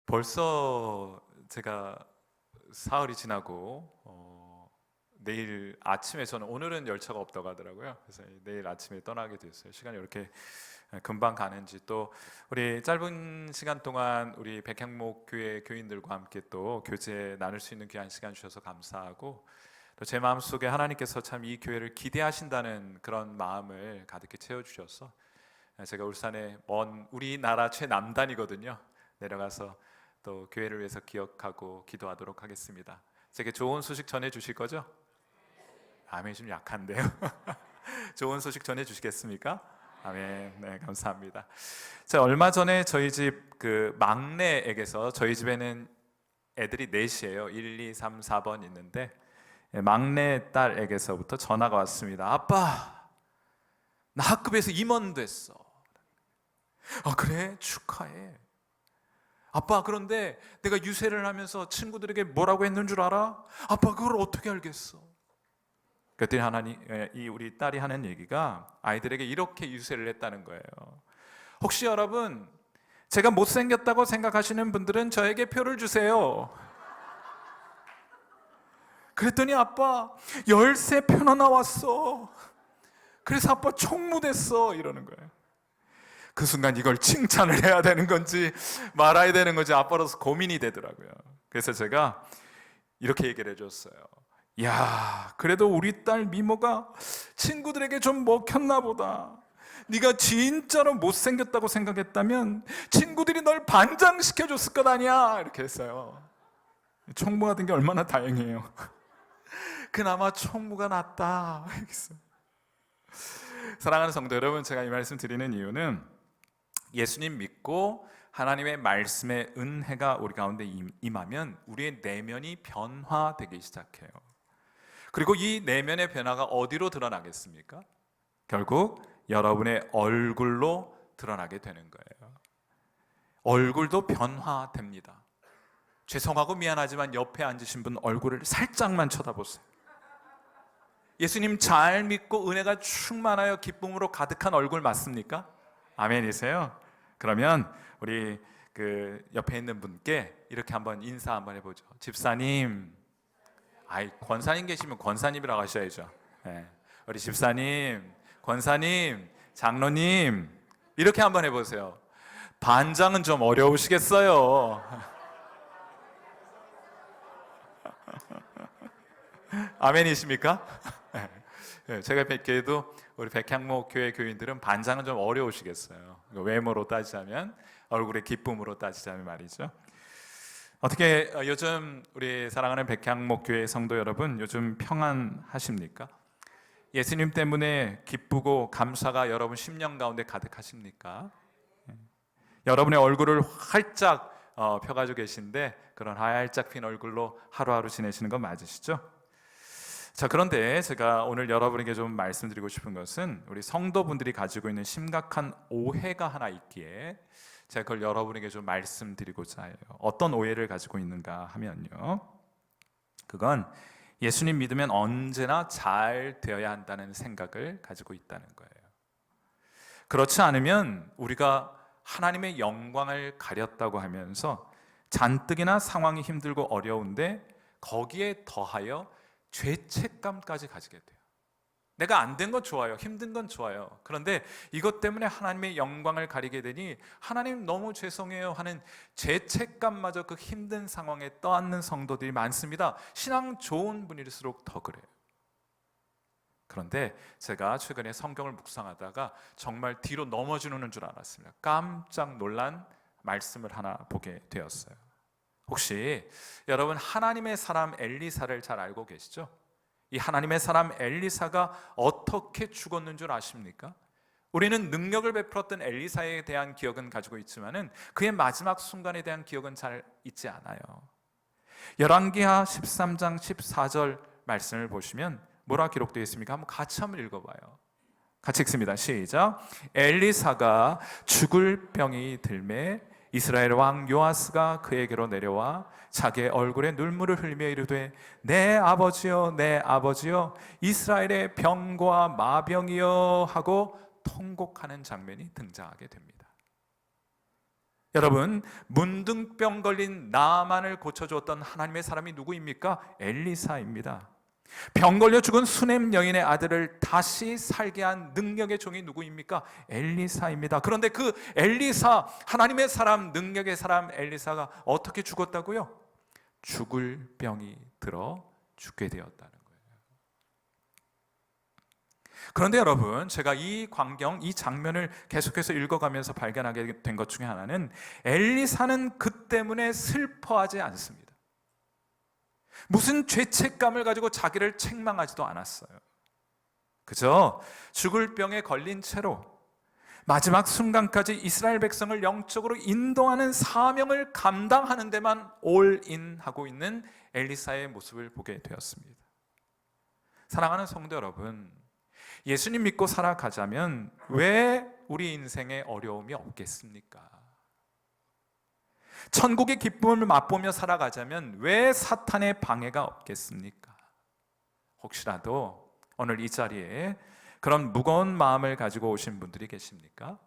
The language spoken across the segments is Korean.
벌써 제가 사흘이 지나고 내일 아침에 저는 오늘은 열차가 없다고 하더라고요. 그래서 내일 아침에 떠나게 됐어요. 시간이 이렇게 금방 가는지, 또 우리 짧은 시간 동안 우리 백향목 교회 교인들과 함께 또 교제 나눌 수 있는 귀한 시간 주셔서 감사하고, 또 제 마음속에 하나님께서 참 이 교회를 기대하신다는 그런 마음을 가득히 채워주셔서 제가 울산의 먼 우리나라 최남단이거든요. 내려가서 또 교회를 위해서 기억하고 기도하도록 하겠습니다. 제게 좋은 소식 전해 주실 거죠? 아멘이 좀 약한데요. 좋은 소식 전해 주시겠습니까? 아멘. 네, 감사합니다. 자, 얼마 전에 저희 집 그 막내에게서, 저희 집에는 애들이 넷이에요. 1, 2, 3, 4번 있는데 막내 딸에게서부터 전화가 왔습니다. 아빠, 나 학급에서 임원 됐어. 아, 그래? 축하해. 아빠, 그런데 내가 유세를 하면서 친구들에게 뭐라고 했는 줄 알아? 아빠, 그걸 어떻게 알겠어? 그랬더니 이 우리 딸이 하는 얘기가 아이들에게 이렇게 유세를 했다는 거예요. 혹시 여러분, 제가 못생겼다고 생각하시는 분들은 저에게 표를 주세요. 그랬더니 아빠, 13표나 나왔어. 그래서 아빠 총무됐어. 이러는 거예요. 그 순간 이걸 칭찬을 해야 되는 건지 말아야 되는 건지 아빠로서 고민이 되더라고요. 그래서 제가 이렇게 얘기를 해줬어요. 야, 그래도 우리 딸 미모가 친구들에게 좀 먹혔나 보다. 네가 진짜로 못생겼다고 생각했다면 친구들이 널 반장시켜줬을 것 아니야. 이렇게 했어요. 총무가 된 게 얼마나 다행이에요. 그나마 총무가 낫다. 사랑하는 성도 여러분, 제가 이 말씀 드리는 이유는 예수님 믿고 하나님의 말씀의 은혜가 우리 가운데 임하면 우리의 내면이 변화되기 시작해요. 그리고 이 내면의 변화가 어디로 드러나겠습니까? 결국 여러분의 얼굴로 드러나게 되는 거예요. 얼굴도 변화됩니다. 죄송하고 미안하지만 옆에 앉으신 분 얼굴을 살짝만 쳐다보세요. 예수님 잘 믿고 은혜가 충만하여 기쁨으로 가득한 얼굴 맞습니까? 아멘이세요? 그러면 우리 그 옆에 있는 분께 이렇게 한번 인사 한번 해보죠. 집사님, 권사님 계시면 권사님이라고 하셔야죠. 네. 우리 집사님, 권사님, 장로님, 이렇게 한번 해보세요. 반장은 좀 어려우시겠어요. 아멘이십니까? 네, 제가 뵙기에도 우리 백향목 교회 교인들은 반장은 좀 어려우시겠어요. 외모로 따지자면, 얼굴의 기쁨으로 따지자면 말이죠. 어떻게 요즘 우리 사랑하는 백향목 교회 성도 여러분, 요즘 평안하십니까? 예수님 때문에 기쁘고 감사가 여러분 심령 가운데 가득하십니까? 여러분의 얼굴을 활짝 펴가지고 계신데 그런 활짝 핀 얼굴로 하루하루 지내시는 건 맞으시죠? 자, 그런데 제가 오늘 여러분에게 좀 말씀드리고 싶은 것은 우리 성도분들이 가지고 있는 심각한 오해가 하나 있기에 제가 그걸 여러분에게 좀 말씀드리고자 해요. 어떤 오해를 가지고 있는가 하면요, 그건 예수님 믿으면 언제나 잘 되어야 한다는 생각을 가지고 있다는 거예요. 그렇지 않으면 우리가 하나님의 영광을 가렸다고 하면서 잔뜩이나 상황이 힘들고 어려운데 거기에 더하여 죄책감까지 가지게 돼요. 내가 안 된 건 좋아요. 힘든 건 좋아요. 그런데 이것 때문에 하나님의 영광을 가리게 되니 하나님 너무 죄송해요 하는 죄책감마저 그 힘든 상황에 떠안는 성도들이 많습니다. 신앙 좋은 분일수록 더 그래요. 그런데 제가 최근에 성경을 묵상하다가 정말 뒤로 넘어지는 줄 알았습니다. 깜짝 놀란 말씀을 하나 보게 되었어요. 혹시 여러분 하나님의 사람 엘리사를 잘 알고 계시죠? 이 하나님의 사람 엘리사가 어떻게 죽었는 줄 아십니까? 우리는 능력을 베풀었던 엘리사에 대한 기억은 가지고 있지만은 그의 마지막 순간에 대한 기억은 잘 있지 않아요. 열왕기하 13장 14절 말씀을 보시면 뭐라 기록되어 있습니까? 같이 한번 읽어봐요. 같이 읽습니다. 시작. 엘리사가 죽을 병이 들매 이스라엘 왕 요아스가 그에게로 내려와 자기의 얼굴에 눈물을 흘리며 이르되 내 아버지여 내 아버지여 이스라엘의 병과 마병이여 하고 통곡하는 장면이 등장하게 됩니다. 여러분, 문둥병 걸린 나만을 고쳐주었던 하나님의 사람이 누구입니까? 엘리사입니다. 병 걸려 죽은 수넴 여인의 아들을 다시 살게 한 능력의 종이 누구입니까? 엘리사입니다. 그런데 그 엘리사, 하나님의 사람, 능력의 사람 엘리사가 어떻게 죽었다고요? 죽을 병이 들어 죽게 되었다는 거예요. 그런데 여러분, 제가 이 광경, 이 장면을 계속해서 읽어가면서 발견하게 된 것 중에 하나는, 엘리사는 그 때문에 슬퍼하지 않습니다. 무슨 죄책감을 가지고 자기를 책망하지도 않았어요. 그저 죽을 병에 걸린 채로 마지막 순간까지 이스라엘 백성을 영적으로 인도하는 사명을 감당하는 데만 올인하고 있는 엘리사의 모습을 보게 되었습니다. 사랑하는 성도 여러분, 예수님 믿고 살아가자면 왜 우리 인생에 어려움이 없겠습니까? 천국의 기쁨을 맛보며 살아가자면 왜 사탄의 방해가 없겠습니까? 혹시라도 오늘 이 자리에 그런 무거운 마음을 가지고 오신 분들이 계십니까?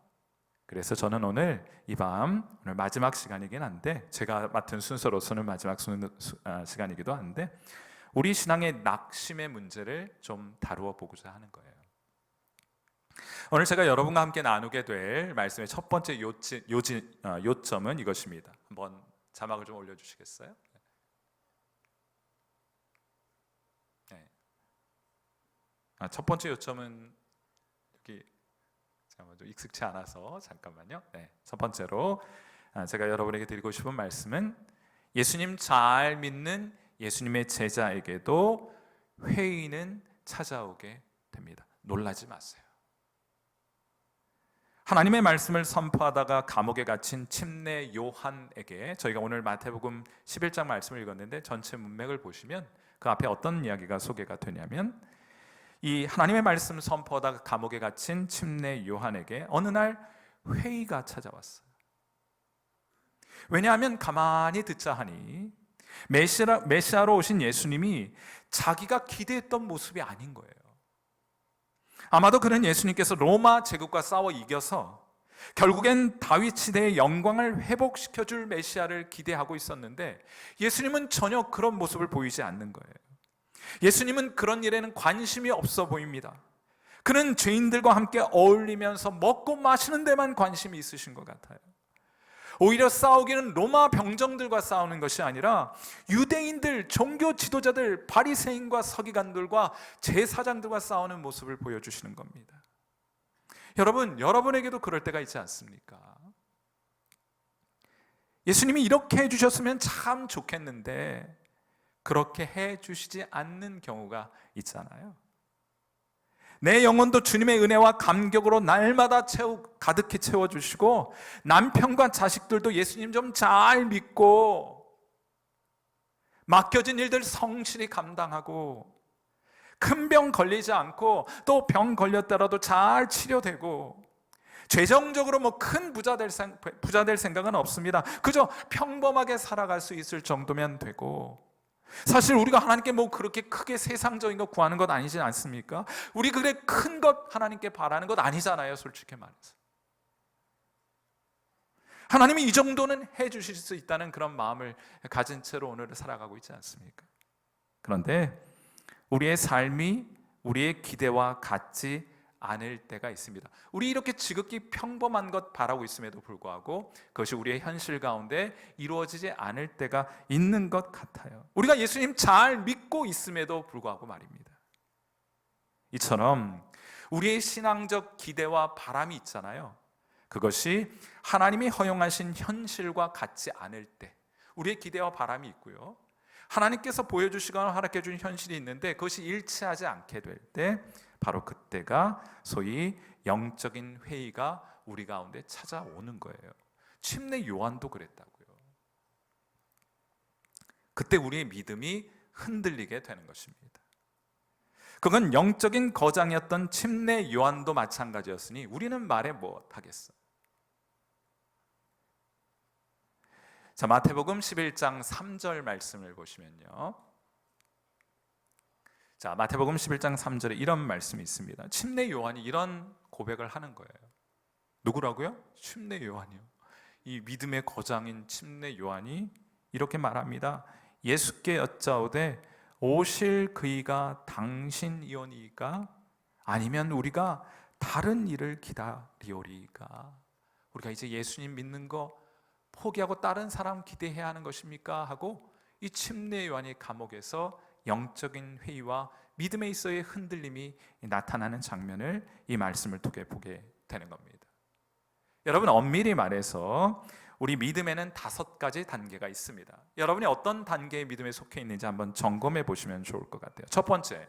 그래서 저는 오늘 이 밤, 오늘 마지막 시간이긴 한데, 제가 맡은 순서로서는 마지막 시간이기도 한데, 우리 신앙의 낙심의 문제를 좀 다루어 보고자 하는 거예요. 오늘 제가 여러분과 함께 나누게 될 말씀의 첫 번째 요점은 이것입니다. 한번 자막을 좀 올려주시겠어요? 네. 첫 번째 요점은 여기 좀 익숙치 않아서 잠깐만요. 네. 첫 번째로 제가 여러분에게 드리고 싶은 말씀은, 예수님 잘 믿는 예수님의 제자에게도 회의는 찾아오게 됩니다. 놀라지 마세요. 하나님의 말씀을 선포하다가 감옥에 갇힌 침례 요한에게, 저희가 오늘 마태복음 11장 말씀을 읽었는데 전체 문맥을 보시면 그 앞에 어떤 이야기가 소개가 되냐면, 이 하나님의 말씀 선포하다가 감옥에 갇힌 침례 요한에게 어느 날 회의가 찾아왔어요. 왜냐하면 가만히 듣자 하니 메시아로 오신 예수님이 자기가 기대했던 모습이 아닌 거예요. 아마도 그는 예수님께서 로마 제국과 싸워 이겨서 결국엔 다윗 시대의 영광을 회복시켜줄 메시아를 기대하고 있었는데, 예수님은 전혀 그런 모습을 보이지 않는 거예요. 예수님은 그런 일에는 관심이 없어 보입니다. 그는 죄인들과 함께 어울리면서 먹고 마시는 데만 관심이 있으신 것 같아요. 오히려 싸우기는 로마 병정들과 싸우는 것이 아니라 유대인들, 종교 지도자들, 바리새인과 서기관들과 제사장들과 싸우는 모습을 보여주시는 겁니다. 여러분, 여러분에게도 그럴 때가 있지 않습니까? 예수님이 이렇게 해주셨으면 참 좋겠는데 그렇게 해주시지 않는 경우가 있잖아요. 내 영혼도 주님의 은혜와 감격으로 날마다 가득히 채워주시고, 남편과 자식들도 예수님 좀 잘 믿고 맡겨진 일들 성실히 감당하고, 큰 병 걸리지 않고 또 병 걸렸더라도 잘 치료되고, 재정적으로 뭐 큰 부자 될 생각은 없습니다. 그저 평범하게 살아갈 수 있을 정도면 되고, 사실 우리가 하나님께 뭐 그렇게 크게 세상적인 것 구하는 것 아니지 않습니까? 우리 그래 큰 것 하나님께 바라는 것 아니잖아요, 솔직히 말해서. 하나님이 이 정도는 해주실 수 있다는 그런 마음을 가진 채로 오늘을 살아가고 있지 않습니까? 그런데 우리의 삶이 우리의 기대와 같지 않을 때가 있습니다. 우리 이렇게 지극히 평범한 것 바라고 있음에도 불구하고 그것이 우리의 현실 가운데 이루어지지 않을 때가 있는 것 같아요. 우리가 예수님 잘 믿고 있음에도 불구하고 말입니다. 이처럼 우리의 신앙적 기대와 바람이 있잖아요. 그것이 하나님이 허용하신 현실과 같지 않을 때 우리의 기대와 바람이 있고요, 하나님께서 보여주시거나 허락해 주신 현실이 있는데 그것이 일치하지 않게 될 때, 바로 그때가 소위 영적인 회의가 우리 가운데 찾아오는 거예요. 침례 요한도 그랬다고요. 그때 우리의 믿음이 흔들리게 되는 것입니다. 그건 영적인 거장이었던 침례 요한도 마찬가지였으니 우리는 말해 못하겠어. 자, 마태복음 11장 3절 말씀을 보시면요, 자, 마태복음 11장 3절에 이런 말씀이 있습니다. 침례 요한이 이런 고백을 하는 거예요. 누구라고요? 침례 요한이요. 이 믿음의 거장인 침례 요한이 이렇게 말합니다. 예수께 여짜오되 오실 그이가 당신이오니까 아니면 우리가 다른 일을 기다리오리까. 우리가 이제 예수님 믿는 거 포기하고 다른 사람 기대해야 하는 것입니까? 하고 이 침례 요한이 감옥에서 영적인 회의와 믿음에 있어의 흔들림이 나타나는 장면을 이 말씀을 통해 보게 되는 겁니다. 여러분, 엄밀히 말해서 우리 믿음에는 5가지 단계가 있습니다. 여러분이 어떤 단계의 믿음에 속해 있는지 한번 점검해 보시면 좋을 것 같아요. 첫 번째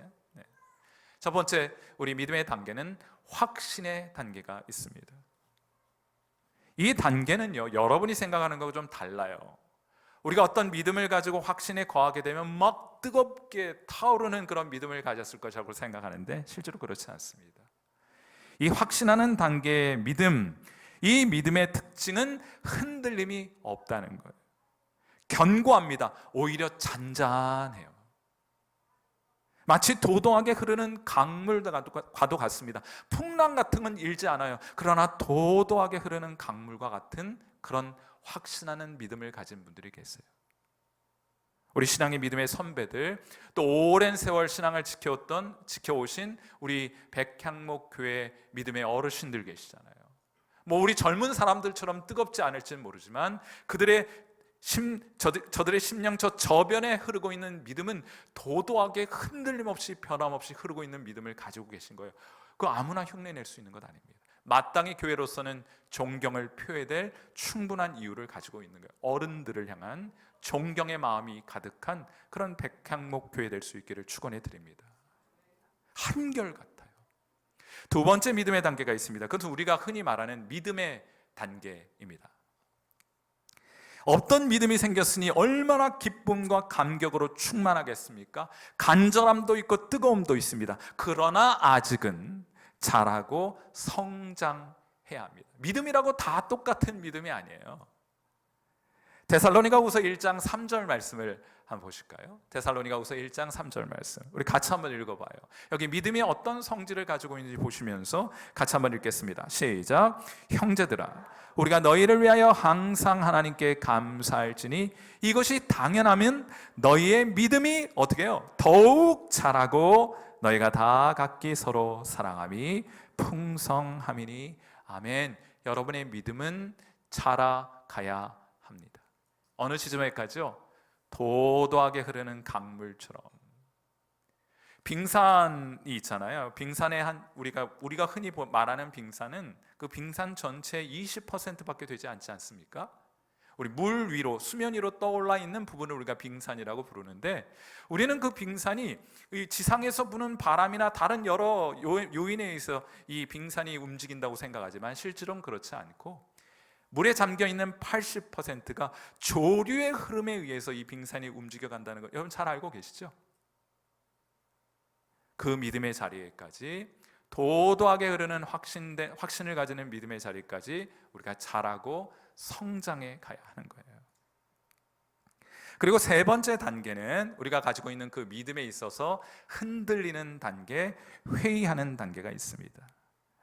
우리 믿음의 단계는 확신의 단계가 있습니다. 이 단계는요, 여러분이 생각하는 거하고 좀 달라요. 우리가 어떤 믿음을 가지고 확신에 거하게 되면 막 뜨겁게 타오르는 그런 믿음을 가졌을 것이라고 생각하는데 실제로 그렇지 않습니다. 이 확신하는 단계의 믿음, 이 믿음의 특징은 흔들림이 없다는 거예요. 견고합니다. 오히려 잔잔해요. 마치 도도하게 흐르는 강물과도 같습니다. 풍랑 같은 건 일지 않아요. 그러나 도도하게 흐르는 강물과 같은 그런 확신하는 믿음을 가진 분들이 계세요. 우리 신앙의 믿음의 선배들, 또 오랜 세월 신앙을 지켜오신 우리 백향목 교회 믿음의 어르신들 계시잖아요. 뭐 우리 젊은 사람들처럼 뜨겁지 않을지는 모르지만 그들의 저들의 심령 저 저변에 흐르고 있는 믿음은 도도하게 흔들림 없이 변함없이 흐르고 있는 믿음을 가지고 계신 거예요. 그거 아무나 흉내낼 수 있는 것 아닙니다. 마땅히 교회로서는 존경을 표해야 될 충분한 이유를 가지고 있는 거예요. 어른들을 향한 존경의 마음이 가득한 그런 백향목 교회 될 수 있기를 축원해 드립니다. 한결같아요. 두 번째 믿음의 단계가 있습니다. 그것은 우리가 흔히 말하는 믿음의 단계입니다. 어떤 믿음이 생겼으니 얼마나 기쁨과 감격으로 충만하겠습니까? 간절함도 있고 뜨거움도 있습니다. 그러나 아직은 자라고 성장해야 합니다. 믿음이라고 다 똑같은 믿음이 아니에요. 데살로니가후서 1장 3절 말씀을 한번 보실까요? 데살로니가후서 1장 3절 말씀 우리 같이 한번 읽어봐요. 여기 믿음이 어떤 성질을 가지고 있는지 보시면서 같이 한번 읽겠습니다. 시작. 형제들아, 우리가 너희를 위하여 항상 하나님께 감사할지니 이것이 당연하면 너희의 믿음이 어떻게 해요? 더욱 자라고 너희가 다 각기 서로 사랑함이 풍성함이니. 아멘. 여러분의 믿음은 자라가야 합니다. 어느 시점에까지요? 도도하게 흐르는 강물처럼. 빙산이 있잖아요. 빙산의 우리가 흔히 말하는 빙산은 그 빙산 전체의 20%밖에 되지 않지 않습니까? 우리 물 위로, 수면 위로 떠올라 있는 부분을 우리가 빙산이라고 부르는데, 우리는 그 빙산이 지상에서 부는 바람이나 다른 여러 요인에 의해서 이 빙산이 움직인다고 생각하지만 실제로는 그렇지 않고 물에 잠겨있는 80%가 조류의 흐름에 의해서 이 빙산이 움직여간다는 걸 여러분 잘 알고 계시죠? 그 믿음의 자리에까지, 도도하게 흐르는 확신을 가지는 믿음의 자리까지 우리가 자라고 성장해 가야 하는 거예요. 그리고 세 번째 단계는 우리가 가지고 있는 그 믿음에 있어서 흔들리는 단계, 회의하는 단계가 있습니다.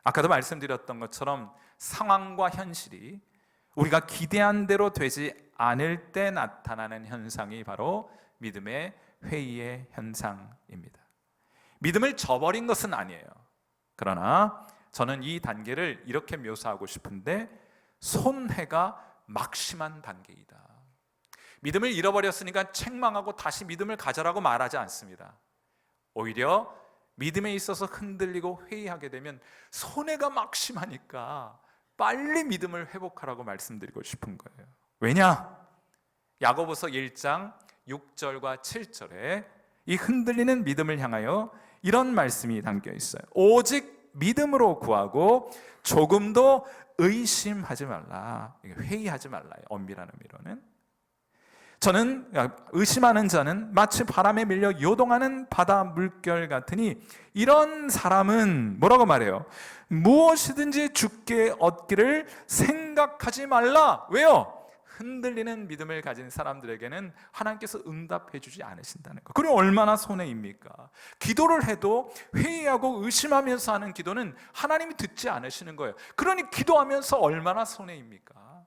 아까도 말씀드렸던 것처럼 상황과 현실이 우리가 기대한 대로 되지 않을 때 나타나는 현상이 바로 믿음의 회의의 현상입니다. 믿음을 저버린 것은 아니에요. 그러나 저는 이 단계를 이렇게 묘사하고 싶은데, 손해가 막심한 단계이다. 믿음을 잃어버렸으니까 책망하고 다시 믿음을 가져라고 말하지 않습니다. 오히려 믿음에 있어서 흔들리고 회의하게 되면 손해가 막심하니까 빨리 믿음을 회복하라고 말씀드리고 싶은 거예요. 왜냐? 야고보서 1장 6절과 7절에 이 흔들리는 믿음을 향하여 이런 말씀이 담겨 있어요. 오직 믿음으로 구하고 조금도 의심하지 말라. 회의하지 말라요. 엄밀한 의미로는. 저는 의심하는 자는 마치 바람에 밀려 요동하는 바다 물결 같으니 이런 사람은 뭐라고 말해요? 무엇이든지 주께 얻기를 생각하지 말라. 왜요? 흔들리는 믿음을 가진 사람들에게는 하나님께서 응답해 주지 않으신다는 거. 그럼 얼마나 손해입니까? 기도를 해도 회의하고 의심하면서 하는 기도는 하나님이 듣지 않으시는 거예요. 그러니 기도하면서 얼마나 손해입니까?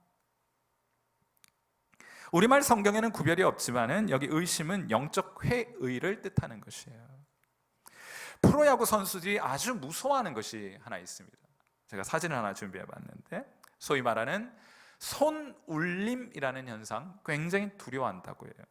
우리말 성경에는 구별이 없지만은 여기 의심은 영적 회의를 뜻하는 것이에요. 프로야구 선수들이 아주 무서워하는 것이 하나 있습니다. 제가 사진을 하나 준비해 봤는데, 소위 말하는 손울림이라는 현상, 굉장히 두려워한다고 해요.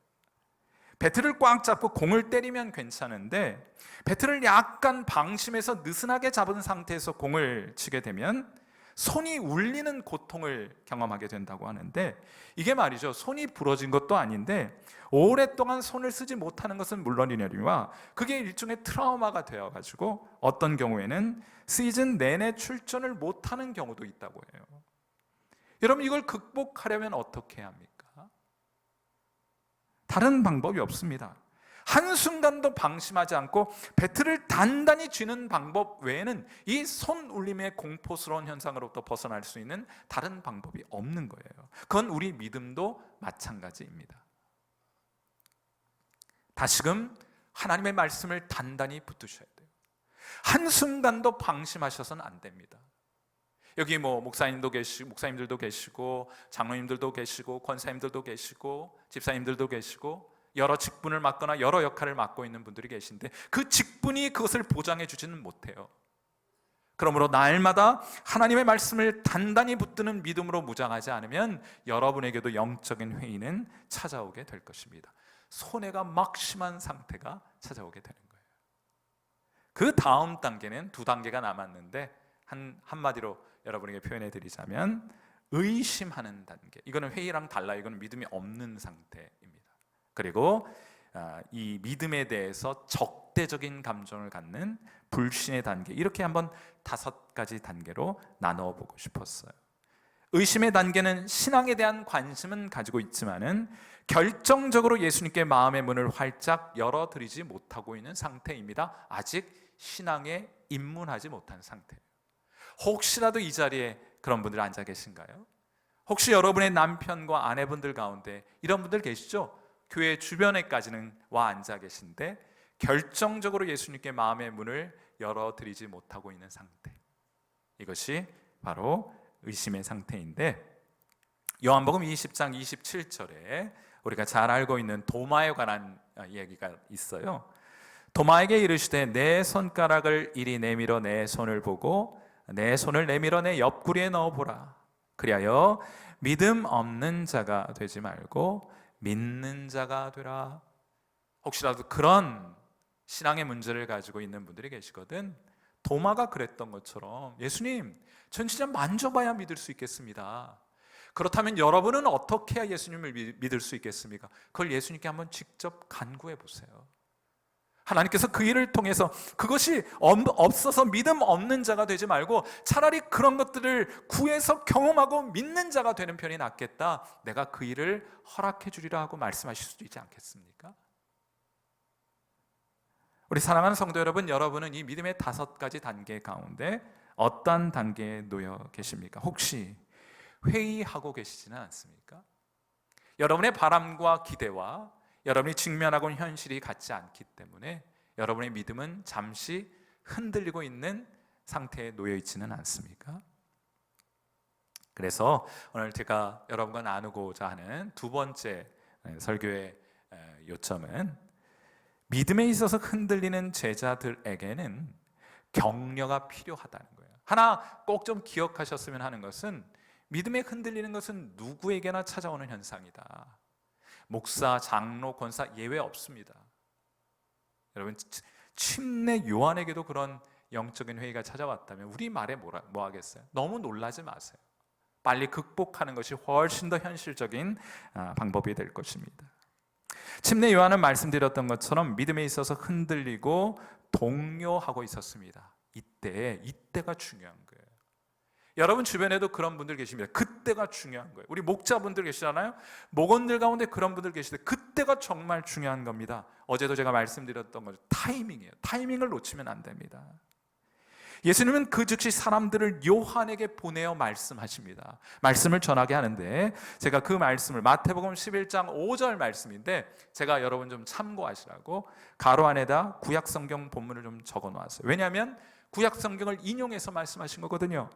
배트를 꽉 잡고 공을 때리면 괜찮은데 배트를 약간 방심해서 느슨하게 잡은 상태에서 공을 치게 되면 손이 울리는 고통을 경험하게 된다고 하는데, 이게 말이죠, 손이 부러진 것도 아닌데 오랫동안 손을 쓰지 못하는 것은 물론이니와 그게 일종의 트라우마가 되어가지고 어떤 경우에는 시즌 내내 출전을 못하는 경우도 있다고 해요. 여러분, 이걸 극복하려면 어떻게 해야 합니까? 다른 방법이 없습니다. 한순간도 방심하지 않고 배트를 단단히 쥐는 방법 외에는 이 손울림의 공포스러운 현상으로부터 벗어날 수 있는 다른 방법이 없는 거예요. 그건 우리 믿음도 마찬가지입니다. 다시금 하나님의 말씀을 단단히 붙드셔야 돼요. 한순간도 방심하셔서는 안 됩니다. 여기 목사님들도 계시고 장로님들도 계시고 권사님들도 계시고 집사님들도 계시고 여러 직분을 맡거나 여러 역할을 맡고 있는 분들이 계신데 그 직분이 그것을 보장해 주지는 못해요. 그러므로 날마다 하나님의 말씀을 단단히 붙드는 믿음으로 무장하지 않으면 여러분에게도 영적인 회의는 찾아오게 될 것입니다. 손해가 막 심한 상태가 찾아오게 되는 거예요. 그 다음 단계는 두 단계가 남았는데 한마디로 여러분에게 표현해 드리자면 의심하는 단계. 이거는 회의랑 달라요. 이거는 믿음이 없는 상태입니다. 그리고 이 믿음에 대해서 적대적인 감정을 갖는 불신의 단계, 이렇게 한번 5가지 단계로 나누어 보고 싶었어요. 의심의 단계는 신앙에 대한 관심은 가지고 있지만은 결정적으로 예수님께 마음의 문을 활짝 열어드리지 못하고 있는 상태입니다. 아직 신앙에 입문하지 못한 상태예요. 혹시라도 이 자리에 그런 분들 앉아 계신가요? 혹시 여러분의 남편과 아내분들 가운데 이런 분들 계시죠? 교회 주변에까지는 와 앉아 계신데 결정적으로 예수님께 마음의 문을 열어드리지 못하고 있는 상태, 이것이 바로 의심의 상태인데, 요한복음 20장 27절에 우리가 잘 알고 있는 도마에 관한 이야기가 있어요. 도마에게 이르시되 내 손가락을 이리 내밀어 내 손을 보고 내 손을 내밀어 내 옆구리에 넣어보라. 그리하여 믿음 없는 자가 되지 말고 믿는 자가 되라. 혹시라도 그런 신앙의 문제를 가지고 있는 분들이 계시거든. 도마가 그랬던 것처럼 예수님, 전 진짜 만져봐야 믿을 수 있겠습니다. 그렇다면 여러분은 어떻게 해야 예수님을 믿을 수 있겠습니까? 그걸 예수님께 한번 직접 간구해 보세요. 하나님께서 그 일을 통해서 그것이 없어서 믿음 없는 자가 되지 말고 차라리 그런 것들을 구해서 경험하고 믿는 자가 되는 편이 낫겠다, 내가 그 일을 허락해 주리라 하고 말씀하실 수도 있지 않겠습니까? 우리 사랑하는 성도 여러분, 여러분은 이 믿음의 5가지 단계 가운데 어떤 단계에 놓여 계십니까? 혹시 회의하고 계시지는 않습니까? 여러분의 바람과 기대와 여러분이 직면하고 있는 현실이 같지 않기 때문에 여러분의 믿음은 잠시 흔들리고 있는 상태에 놓여 있지는 않습니까? 그래서 오늘 제가 여러분과 나누고자 하는 두 번째 설교의 요점은, 믿음에 있어서 흔들리는 제자들에게는 격려가 필요하다는 거예요. 하나 꼭 좀 기억하셨으면 하는 것은, 믿음에 흔들리는 것은 누구에게나 찾아오는 현상이다. 목사, 장로, 권사 예외 없습니다. 여러분, 침례 요한에게도 그런 영적인 회의가 찾아왔다면 우리 말에 뭐 하겠어요? 너무 놀라지 마세요. 빨리 극복하는 것이 훨씬 더 현실적인 방법이 될 것입니다. 침례 요한은 말씀드렸던 것처럼 믿음에 있어서 흔들리고 동요하고 있었습니다. 이때가 중요한 거예요. 여러분 주변에도 그런 분들 계십니다. 그때가 중요한 거예요. 우리 목자분들 계시잖아요. 목원들 가운데 그런 분들 계시는데 그때가 정말 중요한 겁니다. 어제도 제가 말씀드렸던 거죠. 타이밍이에요. 타이밍을 놓치면 안 됩니다. 예수님은 그 즉시 사람들을 요한에게 보내어 말씀하십니다. 말씀을 전하게 하는데, 제가 그 말씀을 마태복음 11장 5절 말씀인데 제가 여러분 좀 참고하시라고 가로 안에다 구약성경 본문을 좀 적어 놓았어요. 왜냐하면 구약성경을 인용해서 말씀하신 거거든요.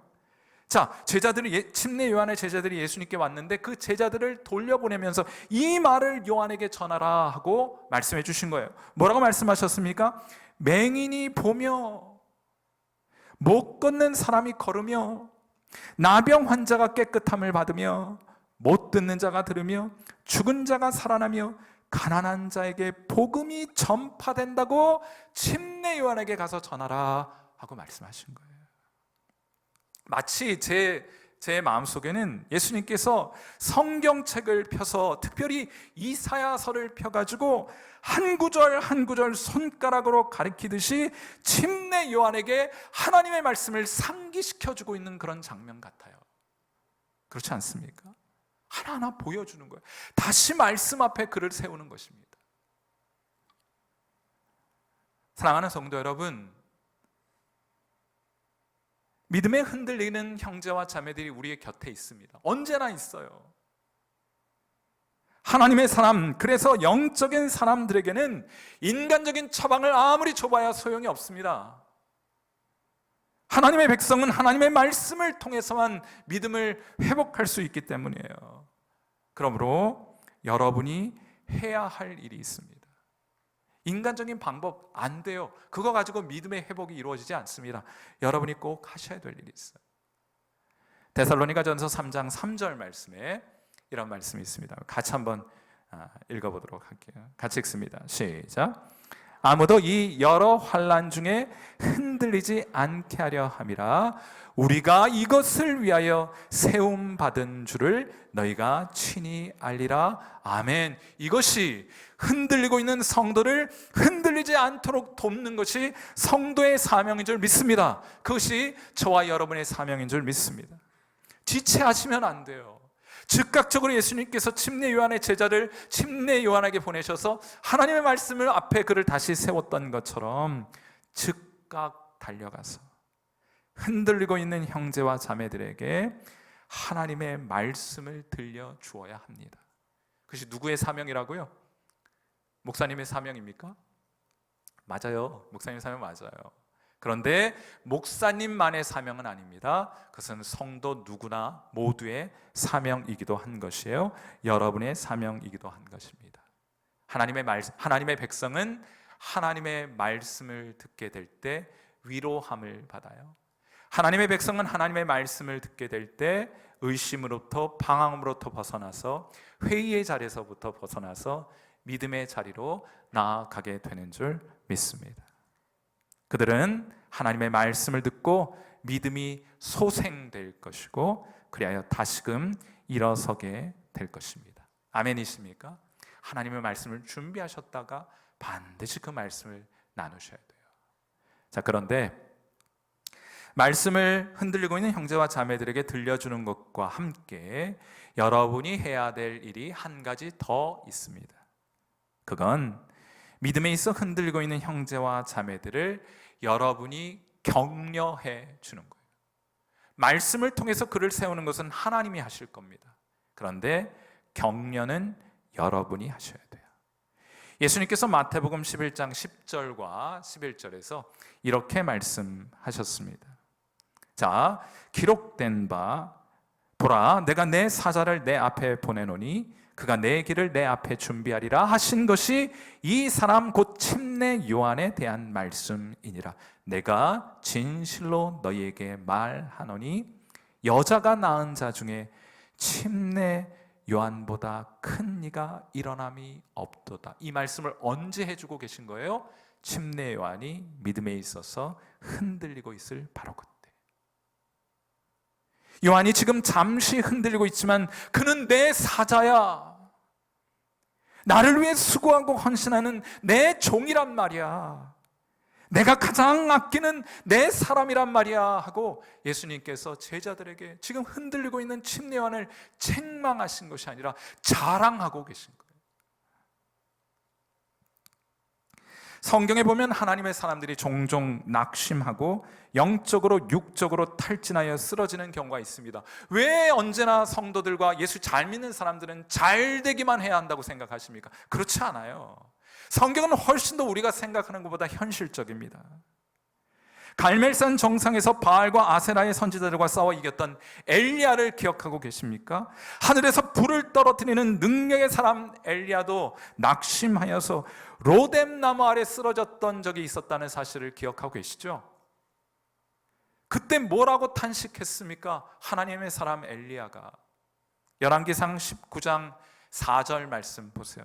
자, 제자들이 침례 요한의 제자들이 예수님께 왔는데 그 제자들을 돌려보내면서 이 말을 요한에게 전하라 하고 말씀해 주신 거예요. 뭐라고 말씀하셨습니까? 맹인이 보며, 못 걷는 사람이 걸으며, 나병 환자가 깨끗함을 받으며, 못 듣는 자가 들으며, 죽은 자가 살아나며, 가난한 자에게 복음이 전파된다고 침례 요한에게 가서 전하라 하고 말씀하신 거예요. 마치 제 마음속에는 예수님께서 성경책을 펴서 특별히 이사야서를 펴가지고 한 구절 한 구절 손가락으로 가리키듯이 침례 요한에게 하나님의 말씀을 상기시켜주고 있는 그런 장면 같아요. 그렇지 않습니까? 하나하나 보여주는 거예요. 다시 말씀 앞에 그를 세우는 것입니다. 사랑하는 성도 여러분, 믿음에 흔들리는 형제와 자매들이 우리의 곁에 있습니다. 언제나 있어요. 하나님의 사람, 그래서 영적인 사람들에게는 인간적인 처방을 아무리 줘봐야 소용이 없습니다. 하나님의 백성은 하나님의 말씀을 통해서만 믿음을 회복할 수 있기 때문이에요. 그러므로 여러분이 해야 할 일이 있습니다. 인간적인 방법 안 돼요. 그거 가지고 믿음의 회복이 이루어지지 않습니다. 여러분이 꼭 하셔야 될 일이 있어요. 데살로니가전서 3장 3절 말씀에 이런 말씀이 있습니다. 같이 한번 읽어보도록 할게요. 같이 읽습니다. 시작. 아무도 이 여러 환난 중에 흔들리지 않게 하려 함이라. 우리가 이것을 위하여 세움 받은 줄을 너희가 친히 알리라. 아멘. 이것이 흔들리고 있는 성도를 흔들리지 않도록 돕는 것이 성도의 사명인 줄 믿습니다. 그것이 저와 여러분의 사명인 줄 믿습니다. 지체하시면 안 돼요. 즉각적으로 예수님께서 침례 요한의 제자를 침례 요한에게 보내셔서 하나님의 말씀을 앞에 그를 다시 세웠던 것처럼 즉각 달려가서 흔들리고 있는 형제와 자매들에게 하나님의 말씀을 들려주어야 합니다. 그것이 누구의 사명이라고요? 목사님의 사명입니까? 맞아요. 목사님 사명 맞아요. 그런데 목사님만의 사명은 아닙니다. 그것은 성도 누구나 모두의 사명이기도 한 것이에요. 여러분의 사명이기도 한 것입니다. 하나님의 백성은 하나님의 말씀을 듣게 될 때 위로함을 받아요. 하나님의 백성은 하나님의 말씀을 듣게 될 때 의심으로부터 방황으로부터 벗어나서 회의의 자리에서부터 벗어나서 믿음의 자리로 나아가게 되는 줄 믿습니다. 그들은 하나님의 말씀을 듣고 믿음이 소생될 것이고 그리하여 다시금 일어서게 될 것입니다. 아멘이십니까? 하나님의 말씀을 준비하셨다가 반드시 그 말씀을 나누셔야 돼요. 자, 그런데 말씀을 흔들리고 있는 형제와 자매들에게 들려주는 것과 함께 여러분이 해야 될 일이 한 가지 더 있습니다. 그건 믿음에 있어 흔들리고 있는 형제와 자매들을 여러분이 격려해 주는 거예요. 말씀을 통해서 그를 세우는 것은 하나님이 하실 겁니다. 그런데 격려는 여러분이 하셔야 돼요. 예수님께서 마태복음 11장 10절과 11절에서 이렇게 말씀하셨습니다. 자, 기록된 바 보라, 내가 내 사자를 내 앞에 보내노니 그가 내 길을 내 앞에 준비하리라 하신 것이 이 사람 곧 침례 요한에 대한 말씀이니라. 내가 진실로 너희에게 말하노니 여자가 낳은 자 중에 침례 요한보다 큰 이가 일어남이 없도다. 이 말씀을 언제 해주고 계신 거예요? 침례 요한이 믿음에 있어서 흔들리고 있을 바로 그때. 요한이 지금 잠시 흔들리고 있지만 그는 내 사자야. 나를 위해 수고하고 헌신하는 내 종이란 말이야. 내가 가장 아끼는 내 사람이란 말이야 하고 예수님께서 제자들에게 지금 흔들리고 있는 침례 요한을 책망하신 것이 아니라 자랑하고 계신 거예요. 성경에 보면 하나님의 사람들이 종종 낙심하고 영적으로 육적으로 탈진하여 쓰러지는 경우가 있습니다. 왜 언제나 성도들과 예수 잘 믿는 사람들은 잘 되기만 해야 한다고 생각하십니까? 그렇지 않아요. 성경은 훨씬 더 우리가 생각하는 것보다 현실적입니다. 갈멜산 정상에서 바알과 아세라의 선지자들과 싸워 이겼던 엘리야를 기억하고 계십니까? 하늘에서 불을 떨어뜨리는 능력의 사람 엘리야도 낙심하여서 로뎀 나무 아래 쓰러졌던 적이 있었다는 사실을 기억하고 계시죠? 그때 뭐라고 탄식했습니까? 하나님의 사람 엘리야가. 열왕기상 19장 4절 말씀 보세요.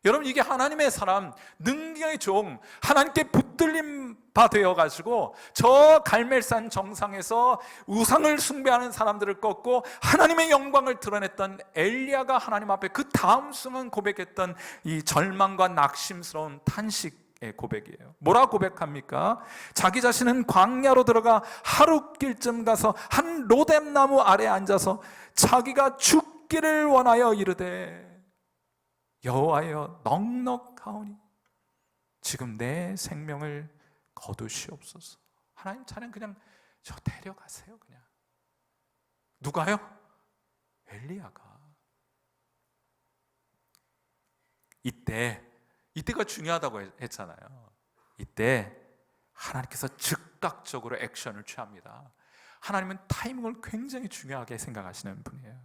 여러분, 이게 하나님의 사람, 능력의 종, 하나님께 붙들림 바 되어가지고 저 갈멜산 정상에서 우상을 숭배하는 사람들을 꺾고 하나님의 영광을 드러냈던 엘리야가 하나님 앞에 그 다음 순간 고백했던 이 절망과 낙심스러운 탄식의 고백이에요. 뭐라 고백합니까? 자기 자신은 광야로 들어가 하룻길쯤 가서 한 로뎀 나무 아래 앉아서 자기가 죽기를 원하여 이르되 여호와여 넉넉하오니 지금 내 생명을 거두시옵소서. 하나님, 차라리 그냥 저 데려가세요. 그냥. 누가요? 엘리야가. 이때가 중요하다고 했잖아요. 이때 하나님께서 즉각적으로 액션을 취합니다. 하나님은 타이밍을 굉장히 중요하게 생각하시는 분이에요.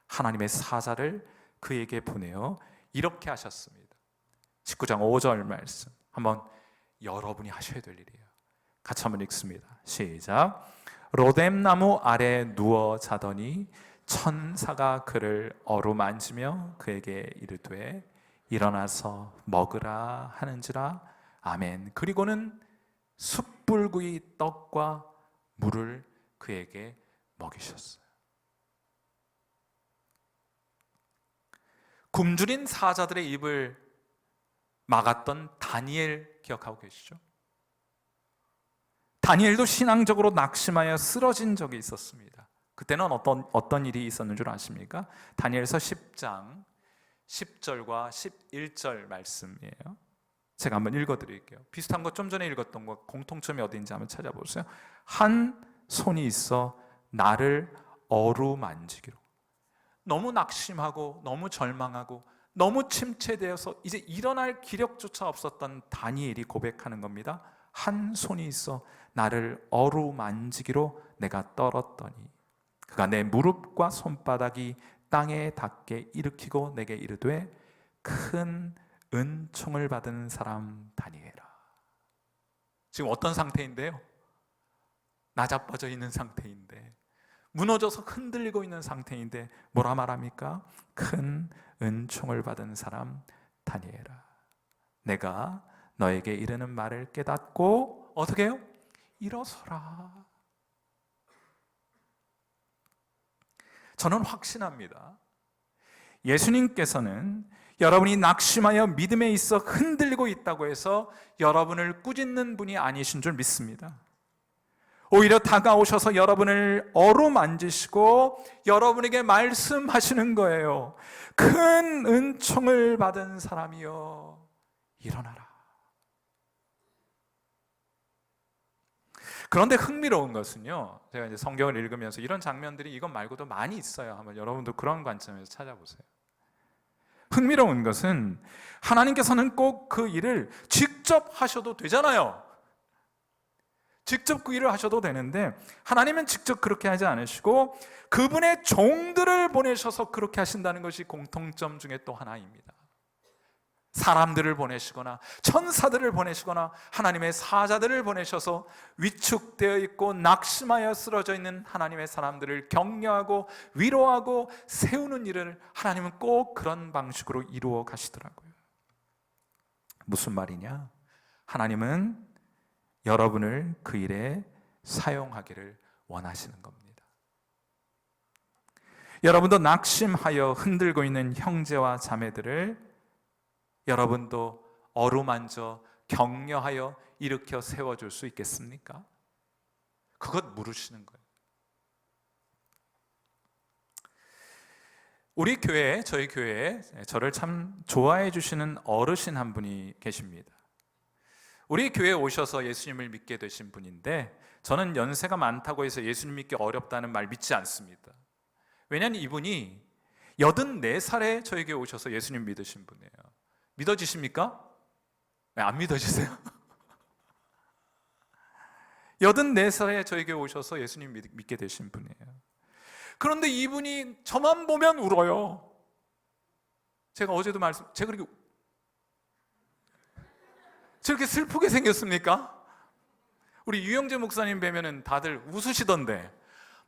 하나님의 사자를 그에게 보내어 이렇게 하셨습니다. 19장 5절 말씀 한번 여러분이 하셔야 될 일이에요. 같이 한번 읽습니다. 시작. 로뎀 나무 아래 누워 자더니 천사가 그를 어루만지며 그에게 이르되 일어나서 먹으라 하는지라. 아멘. 그리고는 숯불구이 떡과 물을 그에게 먹이셨어요. 굶주린 사자들의 입을 막았던 다니엘 기억하고 계시죠? 다니엘도 신앙적으로 낙심하여 쓰러진 적이 있었습니다. 그때는 어떤 일이 있었는 줄 아십니까? 다니엘서 10장 10절과 11절 말씀이에요. 제가 한번 읽어드릴게요. 비슷한 거 좀 전에 읽었던 거 공통점이 어디인지 한번 찾아보세요. 한 손이 있어 나를 어루만지기로. 너무 낙심하고 너무 절망하고 너무 침체되어서 이제 일어날 기력조차 없었던 다니엘이 고백하는 겁니다. 한 손이 있어 나를 어루만지기로 내가 떨었더니 그가 내 무릎과 손바닥이 땅에 닿게 일으키고 내게 이르되 큰 은총을 받은 사람 다니엘아. 지금 어떤 상태인데요? 나자빠져 있는 상태인데, 무너져서 흔들리고 있는 상태인데 뭐라 말합니까? 큰 은총을 받은 사람 다니엘아, 내가 너에게 이르는 말을 깨닫고 어떻게 해요? 일어서라. 저는 확신합니다. 예수님께서는 여러분이 낙심하여 믿음에 있어 흔들리고 있다고 해서 여러분을 꾸짖는 분이 아니신 줄 믿습니다. 오히려 다가오셔서 여러분을 어루만지시고 여러분에게 말씀하시는 거예요. 큰 은총을 받은 사람이여 일어나라. 그런데 흥미로운 것은요, 제가 이제 성경을 읽으면서 이런 장면들이 이것 말고도 많이 있어요. 한번 여러분도 그런 관점에서 찾아보세요. 흥미로운 것은 하나님께서는 꼭 그 일을 직접 하셔도 되잖아요. 직접 그 일을 하셔도 되는데 하나님은 직접 그렇게 하지 않으시고 그분의 종들을 보내셔서 그렇게 하신다는 것이 공통점 중에 또 하나입니다. 사람들을 보내시거나 천사들을 보내시거나 하나님의 사자들을 보내셔서 위축되어 있고 낙심하여 쓰러져 있는 하나님의 사람들을 격려하고 위로하고 세우는 일을 하나님은 꼭 그런 방식으로 이루어 가시더라고요. 무슨 말이냐? 하나님은 여러분을 그 일에 사용하기를 원하시는 겁니다. 여러분도 낙심하여 흔들고 있는 형제와 자매들을 여러분도 어루만져 격려하여 일으켜 세워줄 수 있겠습니까? 그것 물으시는 거예요. 우리 교회에, 저희 교회에 저를 참 좋아해 주시는 어르신 한 분이 계십니다. 우리 교회에 오셔서 예수님을 믿게 되신 분인데 저는 연세가 많다고 해서 예수님 믿기 어렵다는 말 믿지 않습니다. 왜냐하면 이분이 84살에 저희 교회에 오셔서 예수님 믿으신 분이에요. 믿어지십니까? 안 믿어지세요? 84살에 저에게 오셔서 예수님 믿게 되신 분이에요. 그런데 이분이 저만 보면 울어요. 제가 어제도 제가 저렇게 슬프게 생겼습니까? 우리 유영재 목사님 뵈면은 다들 웃으시던데,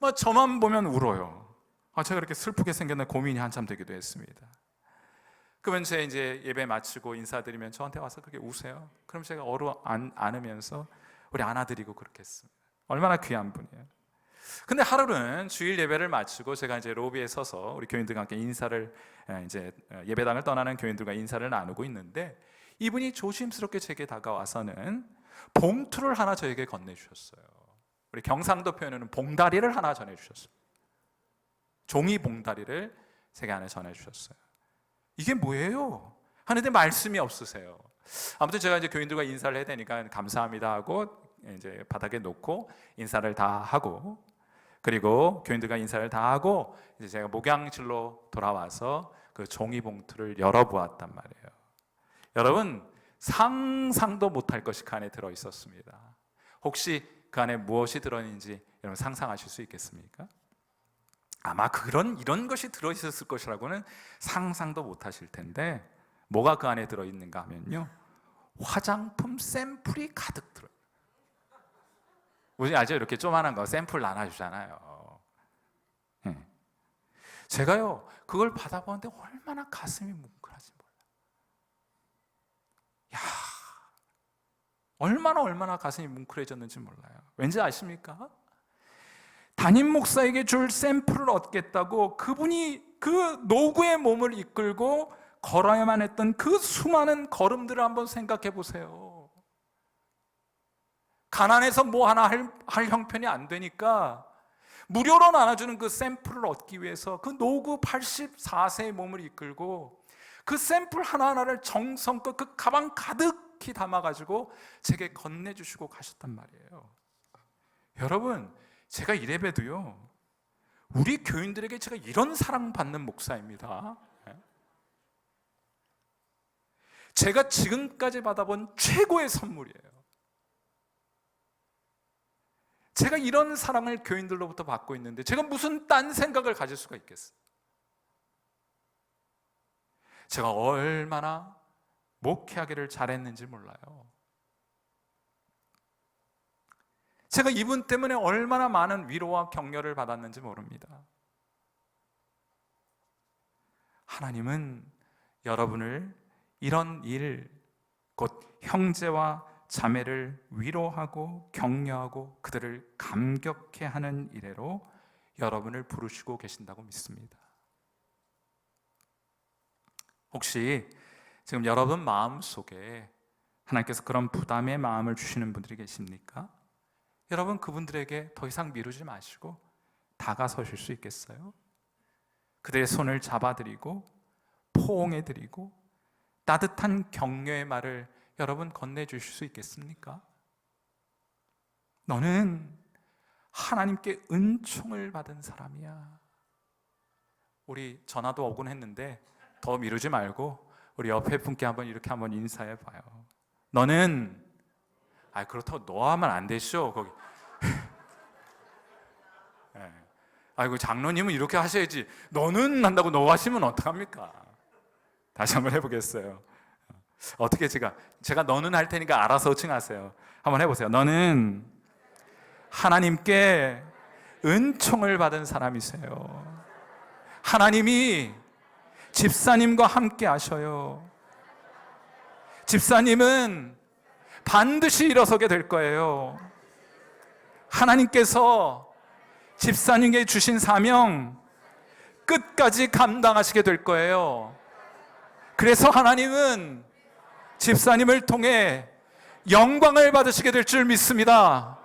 막 저만 보면 울어요. 제가 그렇게 슬프게 생겼나 고민이 한참 되기도 했습니다. 그러면 제가 이제 예배 마치고 인사드리면 저한테 와서 그렇게 우세요. 그럼 제가 안으면서 우리 안아드리고 그렇게 했습니다. 얼마나 귀한 분이에요. 근데 하루는 주일 예배를 마치고 제가 이제 로비에 서서 우리 교인들과 함께 인사를, 이제 예배당을 떠나는 교인들과 인사를 나누고 있는데, 이분이 조심스럽게 제게 다가와서는 봉투를 하나 저에게 건네주셨어요. 우리 경상도 표현으로는 봉다리를 하나 전해주셨어요. 종이 봉다리를 제게 하나 전해주셨어요. 이게 뭐예요? 하는데 말씀이 없으세요. 아무튼 제가 이제 교인들과 인사를 해야 되니까 감사합니다 하고 이제 바닥에 놓고 인사를 다 하고, 그리고 교인들과 인사를 다 하고 이제 제가 목양실로 돌아와서 그 종이 봉투를 열어보았단 말이에요. 여러분, 상상도 못할 것이 그 안에 들어 있었습니다. 혹시 그 안에 무엇이 들어있는지 여러분 상상하실 수 있겠습니까? 아마 이런 것이 들어 있었을 것이라고는 상상도 못 하실 텐데, 뭐가 그 안에 들어 있는가 하면요, 화장품 샘플이 가득 들어요. 우리 아주 이렇게 조그만한 거 샘플 나눠주잖아요. 제가요 그걸 받아보는데 얼마나 가슴이 뭉클하지 몰라요. 야, 얼마나 가슴이 뭉클해졌는지 몰라요. 왠지 아십니까? 담임 목사에게 줄 샘플을 얻겠다고 그분이 그 노구의 몸을 이끌고 걸어야만 했던 그 수많은 걸음들을 한번 생각해 보세요. 가난해서 뭐 하나 할 형편이 안 되니까 무료로 나눠주는 그 샘플을 얻기 위해서 그 노구 84세의 몸을 이끌고 그 샘플 하나하나를 정성껏 그 가방 가득히 담아가지고 제게 건네주시고 가셨단 말이에요. 여러분, 제가 이래봬도요, 우리 교인들에게 제가 이런 사랑받는 목사입니다. 제가 지금까지 받아본 최고의 선물이에요. 제가 이런 사랑을 교인들로부터 받고 있는데 제가 무슨 딴 생각을 가질 수가 있겠어요? 제가 얼마나 목회하기를 잘했는지 몰라요. 제가 이분 때문에 얼마나 많은 위로와 격려를 받았는지 모릅니다. 하나님은 여러분을 이런 일, 곧 형제와 자매를 위로하고 격려하고 그들을 감격해 하는 일에로 여러분을 부르시고 계신다고 믿습니다. 혹시 지금 여러분 마음속에 하나님께서 그런 부담의 마음을 주시는 분들이 계십니까? 여러분, 그분들에게 더 이상 미루지 마시고 다가서실 수 있겠어요? 그들의 손을 잡아드리고 포옹해드리고 따뜻한 격려의 말을 여러분 건네주실 수 있겠습니까? 너는 하나님께 은총을 받은 사람이야. 우리 전화도 오곤 했는데 더 미루지 말고 우리 옆에 분께 이렇게 한번 인사해 봐요. 너는, 그렇다고 너 하면 안 되시오 거기. 네. 아이고, 장로님은 이렇게 하셔야지 너는 한다고 너 하시면 어떡합니까? 다시 한번 해보겠어요. 어떻게 제가 너는 할 테니까 알아서 칭하세요. 한번 해보세요. 너는 하나님께 은총을 받은 사람이세요. 하나님이 집사님과 함께 하셔요. 집사님은 반드시 일어서게 될 거예요. 하나님께서 집사님에게 주신 사명 끝까지 감당하시게 될 거예요. 그래서 하나님은 집사님을 통해 영광을 받으시게 될 줄 믿습니다.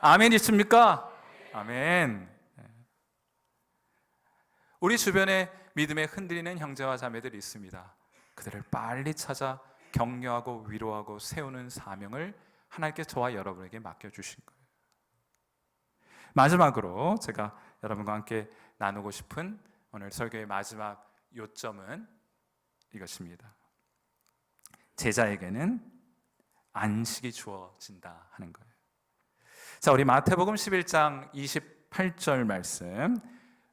아멘 있습니까? 아멘. 우리 주변에 믿음에 흔들리는 형제와 자매들이 있습니다. 그들을 빨리 찾아 격려하고 위로하고 세우는 사명을 하나님께서 저와 여러분에게 맡겨주신 거예요. 마지막으로 제가 여러분과 함께 나누고 싶은 오늘 설교의 마지막 요점은 이것입니다. 제자에게는 안식이 주어진다 하는 거예요. 자, 우리 마태복음 11장 28절 말씀,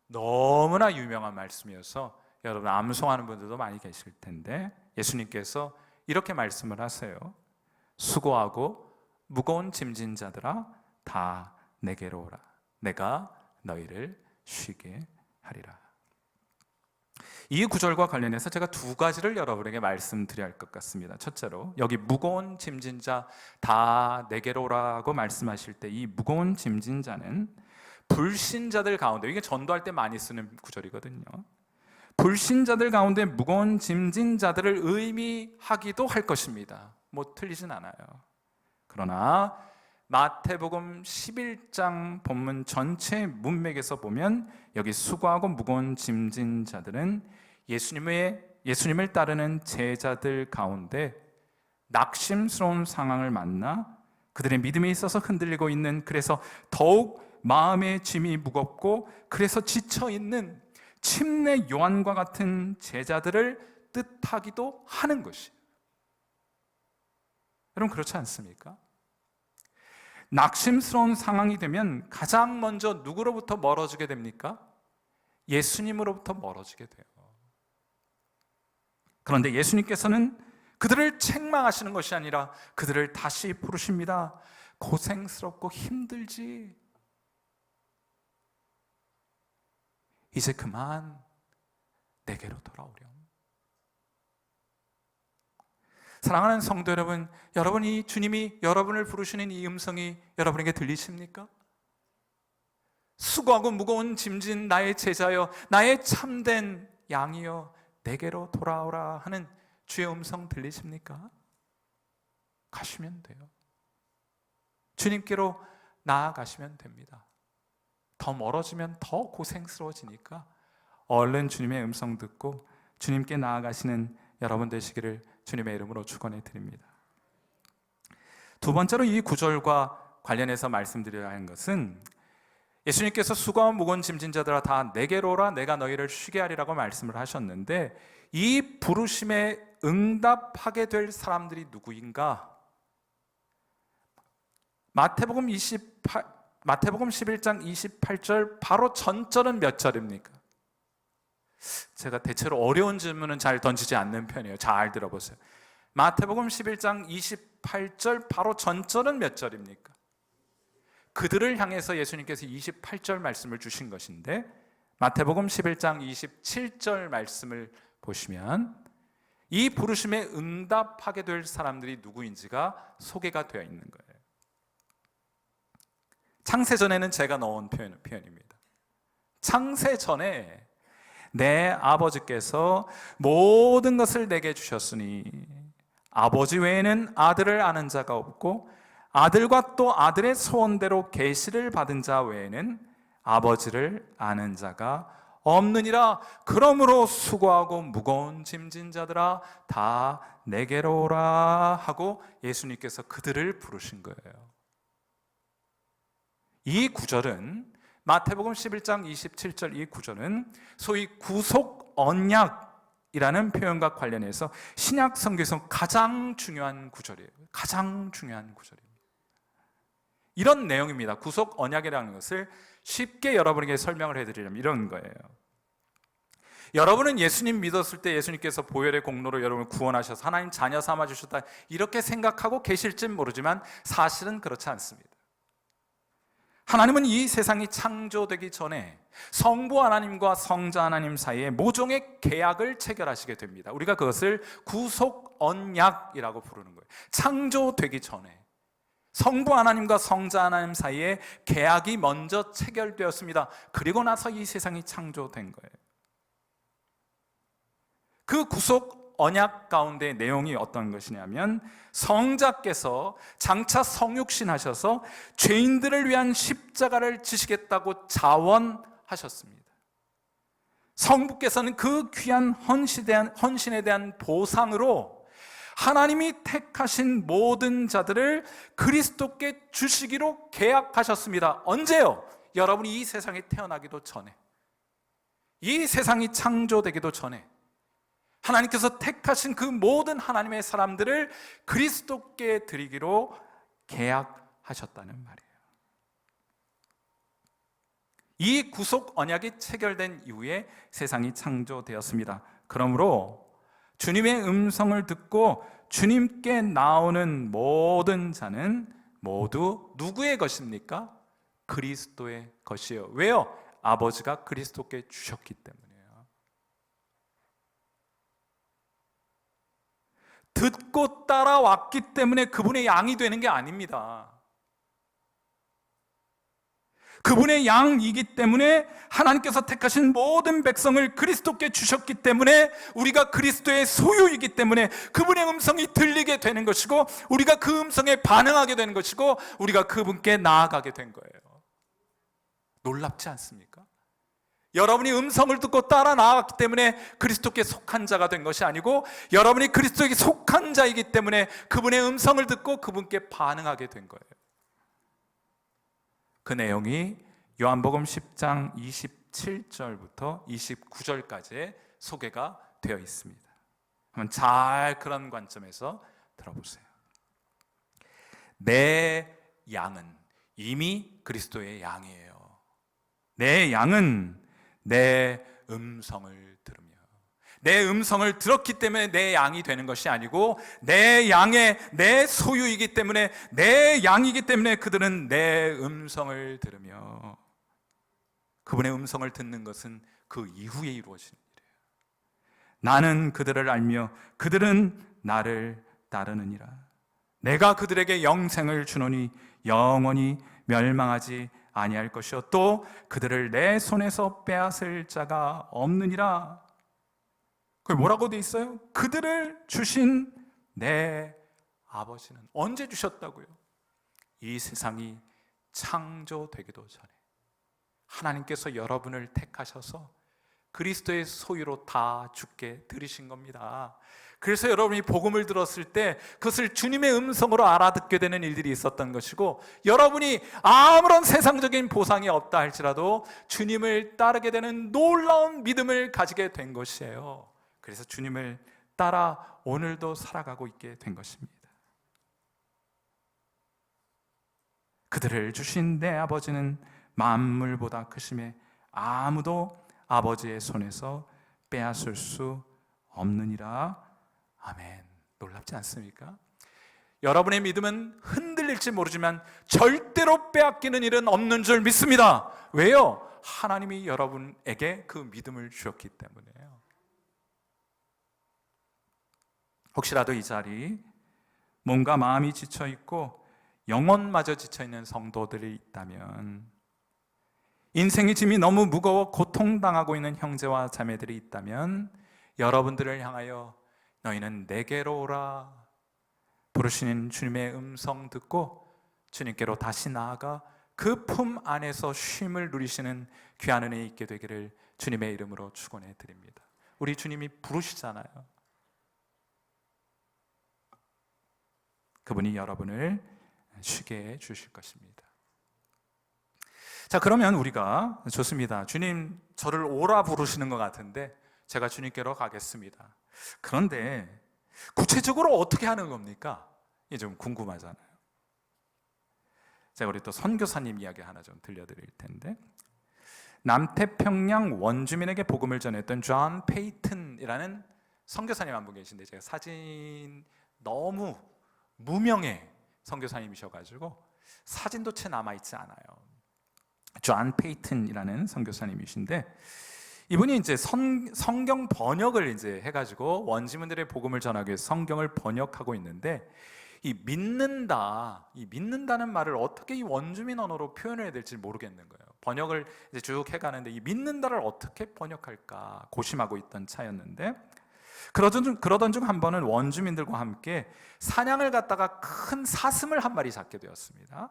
너무나 유명한 말씀이어서 여러분 암송하는 분들도 많이 계실 텐데, 예수님께서 이렇게 말씀을 하세요. 수고하고 무거운 짐진 자들아 다 내게로 오라. 내가 너희를 쉬게 하리라. 이 구절과 관련해서 제가 두 가지를 여러분에게 말씀드려야 할 것 같습니다. 첫째로, 여기 무거운 짐진 자 다 내게로 오라고 말씀하실 때 이 무거운 짐진 자는 불신자들 가운데, 이게 전도할 때 많이 쓰는 구절이거든요. 불신자들 가운데 무거운 짐진 자들을 의미하기도 할 것입니다. 뭐 틀리진 않아요. 그러나 마태복음 11장 본문 전체 문맥에서 보면 여기 수고하고 무거운 짐진 자들은 예수님을 따르는 제자들 가운데 낙심스러운 상황을 만나 그들의 믿음에 있어서 흔들리고 있는, 그래서 더욱 마음의 짐이 무겁고 그래서 지쳐있는 침례 요한과 같은 제자들을 뜻하기도 하는 것이에요. 여러분 그렇지 않습니까? 낙심스러운 상황이 되면 가장 먼저 누구로부터 멀어지게 됩니까? 예수님으로부터 멀어지게 돼요. 그런데 예수님께서는 그들을 책망하시는 것이 아니라 그들을 다시 부르십니다. 고생스럽고 힘들지? 이제 그만 내게로 돌아오렴. 사랑하는 성도 여러분, 여러분이 주님이 여러분을 부르시는 이 음성이 여러분에게 들리십니까? 수고하고 무거운 짐진 나의 제자여, 나의 참된 양이여, 내게로 돌아오라 하는 주의 음성 들리십니까? 가시면 돼요. 주님께로 나아가시면 됩니다. 더 멀어지면 더 고생스러워지니까 얼른 주님의 음성 듣고 주님께 나아가시는 여러분 되시기를 주님의 이름으로 축원해 드립니다. 두 번째로 이 구절과 관련해서 말씀드려야 하는 것은, 예수님께서 수고하고 무거운 짐진 자들아 다 내게로 오라, 내가 너희를 쉬게 하리라고 말씀을 하셨는데, 이 부르심에 응답하게 될 사람들이 누구인가? 마태복음 11장 28절 바로 전절은 몇 절입니까? 제가 대체로 어려운 질문은 잘 던지지 않는 편이에요. 잘 들어보세요. 마태복음 11장 28절 바로 전절은 몇 절입니까? 그들을 향해서 예수님께서 28절 말씀을 주신 것인데, 마태복음 11장 27절 말씀을 보시면 이 부르심에 응답하게 될 사람들이 누구인지가 소개가 되어 있는 거예요. 창세전에는 제가 넣은 표현입니다. 창세전에 내 아버지께서 모든 것을 내게 주셨으니 아버지 외에는 아들을 아는 자가 없고 아들과 또 아들의 소원대로 계시를 받은 자 외에는 아버지를 아는 자가 없느니라. 그러므로 수고하고 무거운 짐진 자들아 다 내게로 오라 하고 예수님께서 그들을 부르신 거예요. 이 구절은, 마태복음 11장 27절 이 구절은 소위 구속 언약이라는 표현과 관련해서 신약 성경에서 가장 중요한 구절이에요. 가장 중요한 구절입니다. 이런 내용입니다. 구속 언약이라는 것을 쉽게 여러분에게 설명을 해드리려면 이런 거예요. 여러분은 예수님 믿었을 때 예수님께서 보혈의 공로로 여러분을 구원하셔서 하나님 자녀 삼아주셨다, 이렇게 생각하고 계실진 모르지만 사실은 그렇지 않습니다. 하나님은 이 세상이 창조되기 전에 성부 하나님과 성자 하나님 사이에 모종의 계약을 체결하시게 됩니다. 우리가 그것을 구속 언약이라고 부르는 거예요. 창조되기 전에 성부 하나님과 성자 하나님 사이에 계약이 먼저 체결되었습니다. 그리고 나서 이 세상이 창조된 거예요. 그 구속 언약 가운데 내용이 어떤 것이냐면, 성자께서 장차 성육신 하셔서 죄인들을 위한 십자가를 지시겠다고 자원하셨습니다. 성부께서는 그 귀한 헌신에 대한 보상으로 하나님이 택하신 모든 자들을 그리스도께 주시기로 계약하셨습니다. 언제요? 여러분이 이 세상에 태어나기도 전에, 이 세상이 창조되기도 전에 하나님께서 택하신 그 모든 하나님의 사람들을 그리스도께 드리기로 계약하셨다는 말이에요. 이 구속 언약이 체결된 이후에 세상이 창조되었습니다. 그러므로 주님의 음성을 듣고 주님께 나오는 모든 자는 모두 누구의 것입니까? 그리스도의 것이에요. 왜요? 아버지가 그리스도께 주셨기 때문이에요. 듣고 따라왔기 때문에 그분의 양이 되는 게 아닙니다. 그분의 양이기 때문에 하나님께서 택하신 모든 백성을 그리스도께 주셨기 때문에 우리가 그리스도의 소유이기 때문에 그분의 음성이 들리게 되는 것이고 우리가 그 음성에 반응하게 되는 것이고 우리가 그분께 나아가게 된 거예요. 놀랍지 않습니까? 여러분이 음성을 듣고 따라 나아갔기 때문에 그리스도께 속한 자가 된 것이 아니고 여러분이 그리스도에게 속한 자이기 때문에 그분의 음성을 듣고 그분께 반응하게 된 거예요. 그 내용이 요한복음 10장 27절부터 29절까지의 소개가 되어 있습니다. 한번 잘 그런 관점에서 들어보세요. 내 양은 이미 그리스도의 양이에요. 내 양은 내 음성을 들으며, 내 음성을 들었기 때문에 내 양이 되는 것이 아니고 내 양의 내 소유이기 때문에 내 양이기 때문에 그들은 내 음성을 들으며, 그분의 음성을 듣는 것은 그 이후에 이루어지는 일이에요. 나는 그들을 알며 그들은 나를 따르느니라. 내가 그들에게 영생을 주노니 영원히 멸망하지 아니할 것이요 또 그들을 내 손에서 빼앗을 자가 없느니라. 그게 뭐라고 돼 있어요? 그들을 주신 내 아버지는 언제 주셨다고요? 이 세상이 창조되기도 전에 하나님께서 여러분을 택하셔서 그리스도의 소유로 다 주께 드리신 겁니다. 그래서 여러분이 복음을 들었을 때 그것을 주님의 음성으로 알아듣게 되는 일들이 있었던 것이고, 여러분이 아무런 세상적인 보상이 없다 할지라도 주님을 따르게 되는 놀라운 믿음을 가지게 된 것이에요. 그래서 주님을 따라 오늘도 살아가고 있게 된 것입니다. 그들을 주신 내 아버지는 만물보다 크심에 아무도 아버지의 손에서 빼앗을 수 없느니라. 아멘. 놀랍지 않습니까? 여러분의 믿음은 흔들릴지 모르지만 절대로 빼앗기는 일은 없는 줄 믿습니다. 왜요? 하나님이 여러분에게 그 믿음을 주셨기 때문에요. 혹시라도 이 자리 몸과 마음이 지쳐있고 영혼마저 지쳐있는 성도들이 있다면, 인생의 짐이 너무 무거워 고통당하고 있는 형제와 자매들이 있다면 여러분들을 향하여 너희는 내게로 오라 부르시는 주님의 음성 듣고 주님께로 다시 나아가 그 품 안에서 쉼을 누리시는 귀한 은혜 있게 되기를 주님의 이름으로 축원해 드립니다. 우리 주님이 부르시잖아요. 그분이 여러분을 쉬게 해 주실 것입니다. 자, 그러면 우리가 좋습니다. 주님 저를 오라 부르시는 것 같은데 제가 주님께로 가겠습니다. 그런데 구체적으로 어떻게 하는 겁니까? 이게 좀 궁금하잖아요. 제가 우리 또 선교사님 이야기 하나 좀 들려드릴 텐데, 남태평양 원주민에게 복음을 전했던 존 페이튼이라는 선교사님 한 분 계신데, 제가 사진 너무 무명의 선교사님이셔가지고 사진도 채 남아있지 않아요. 존 페이튼이라는 선교사님이신데, 이분이 이제 성경 번역을 이제 해가지고 원주민들의 복음을 전하기 위해서 성경을 번역하고 있는데, 이 믿는다는 말을 어떻게 이 원주민 언어로 표현해야 될지 모르겠는 거예요. 번역을 이제 쭉 해가는데 이 믿는다를 어떻게 번역할까 고심하고 있던 차였는데, 그러던 중 한 번은 원주민들과 함께 사냥을 갔다가 큰 사슴을 한 마리 잡게 되었습니다.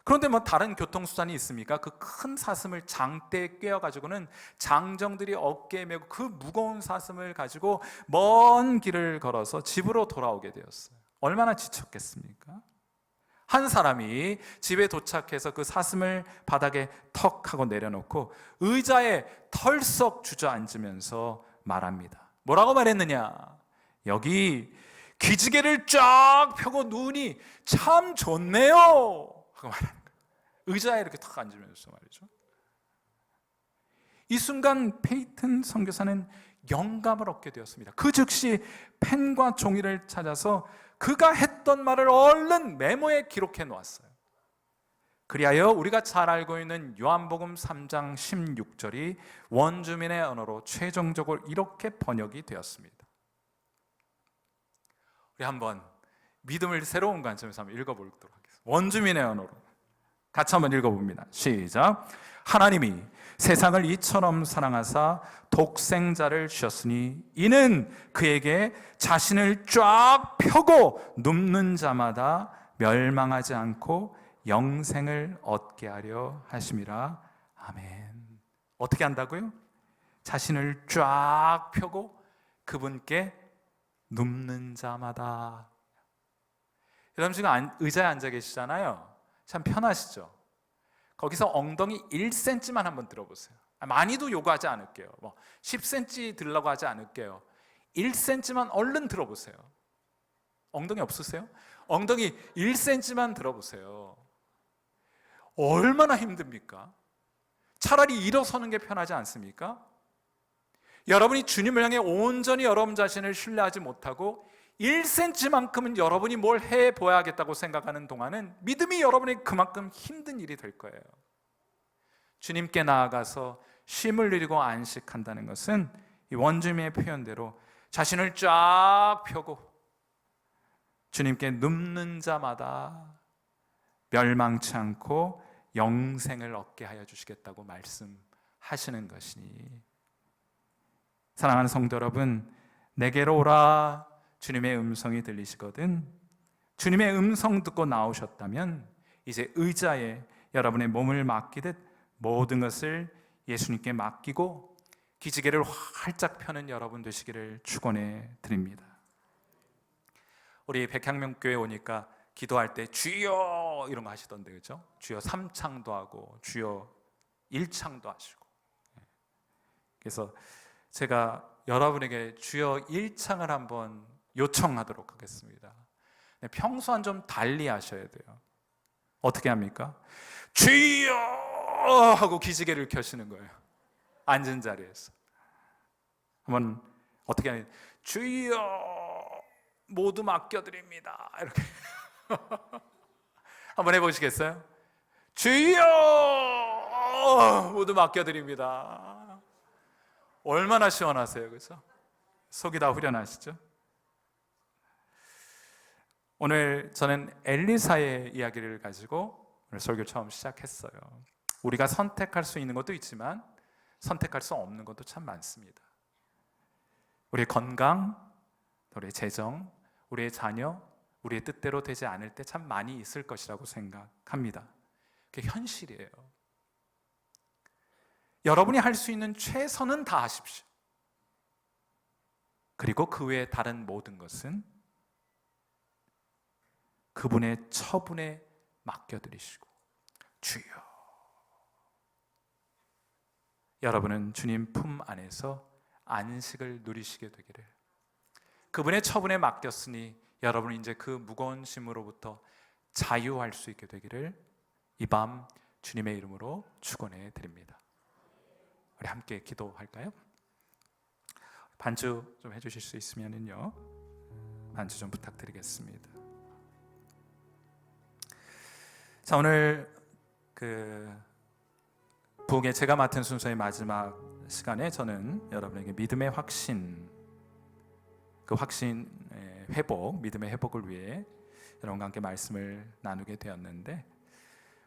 그런데 뭐 다른 교통수단이 있습니까? 그 큰 사슴을 장대에 꿰어가지고는 장정들이 어깨에 메고 그 무거운 사슴을 가지고 먼 길을 걸어서 집으로 돌아오게 되었어요. 얼마나 지쳤겠습니까? 한 사람이 집에 도착해서 그 사슴을 바닥에 턱 하고 내려놓고 의자에 털썩 주저앉으면서 말합니다. 뭐라고 말했느냐? 여기 기지개를 쫙 펴고 눈이 참 좋네요 하고 말하는 거예요. 의자에 이렇게 탁 앉으면서 말이죠. 이 순간 페이튼 선교사는 영감을 얻게 되었습니다. 그 즉시 펜과 종이를 찾아서 그가 했던 말을 얼른 메모에 기록해 놓았어요. 그리하여 우리가 잘 알고 있는 요한복음 3장 16절이 원주민의 언어로 최종적으로 이렇게 번역이 되었습니다. 우리 한번 믿음을 새로운 관점에서 한번 읽어보도록 하겠습니다. 원주민의 언어로 같이 한번 읽어봅니다. 시작. 하나님이 세상을 이처럼 사랑하사 독생자를 주셨으니 이는 그에게 자신을 쫙 펴고 눕는 자마다 멸망하지 않고 영생을 얻게 하려 하심이라. 아멘. 어떻게 한다고요? 자신을 쫙 펴고 그분께 눕는 자마다. 여러분 지금 의자에 앉아 계시잖아요. 참 편하시죠? 거기서 엉덩이 1cm만 한번 들어보세요. 많이도 요구하지 않을게요. 10cm 들라고 하지 않을게요. 1cm만 얼른 들어보세요. 엉덩이 없으세요? 엉덩이 1cm만 들어보세요. 얼마나 힘듭니까? 차라리 일어서는 게 편하지 않습니까? 여러분이 주님을 향해 온전히 여러분 자신을 신뢰하지 못하고 1cm만큼은 여러분이 뭘 해보아야겠다고 생각하는 동안은 믿음이 여러분이 그만큼 힘든 일이 될 거예요. 주님께 나아가서 쉼을 누리고 안식한다는 것은 이 원주민의 표현대로 자신을 쫙 펴고 주님께 눕는 자마다 멸망치 않고 영생을 얻게 하여 주시겠다고 말씀하시는 것이니, 사랑하는 성도 여러분, 내게로 오라 주님의 음성이 들리시거든 주님의 음성 듣고 나오셨다면 이제 의자에 여러분의 몸을 맡기듯 모든 것을 예수님께 맡기고 기지개를 활짝 펴는 여러분 되시기를 축원해 드립니다. 우리 백향명교회 오니까 기도할 때 주여 이런 거 하시던데, 그렇죠? 주여 3창도 하고 주여 1창도 하시고. 그래서 제가 여러분에게 주여 1창을 한번 요청하도록 하겠습니다. 평소와는 좀 달리 하셔야 돼요. 어떻게 합니까? 주여 하고 기지개를 켜시는 거예요. 앉은 자리에서. 한번 어떻게 하냐? 주여 모두 맡겨드립니다. 이렇게 한번 해보시겠어요? 주여 모두 맡겨드립니다. 얼마나 시원하세요, 그렇죠? 속이 다 후련하시죠? 오늘 저는 엘리사의 이야기를 가지고 오늘 설교 처음 시작했어요. 우리가 선택할 수 있는 것도 있지만 선택할 수 없는 것도 참 많습니다. 우리의 건강, 우리의 재정, 우리의 자녀, 우리의 뜻대로 되지 않을 때 참 많이 있을 것이라고 생각합니다. 그게 현실이에요. 여러분이 할 수 있는 최선은 다 하십시오. 그리고 그 외에 다른 모든 것은 그분의 처분에 맡겨드리시고, 주여, 여러분은 주님 품 안에서 안식을 누리시게 되기를, 그분의 처분에 맡겼으니 여러분은 이제 그 무거운 짐으로부터 자유할 수 있게 되기를 이 밤 주님의 이름으로 축원해 드립니다. 우리 함께 기도할까요? 반주 좀 해주실 수 있으면요, 반주 좀 부탁드리겠습니다. 자, 오늘 부흥의 제가 맡은 순서의 마지막 시간에 저는 여러분에게 믿음의 확신, 그 확신의 회복, 믿음의 회복을 위해 여러분과 함께 말씀을 나누게 되었는데,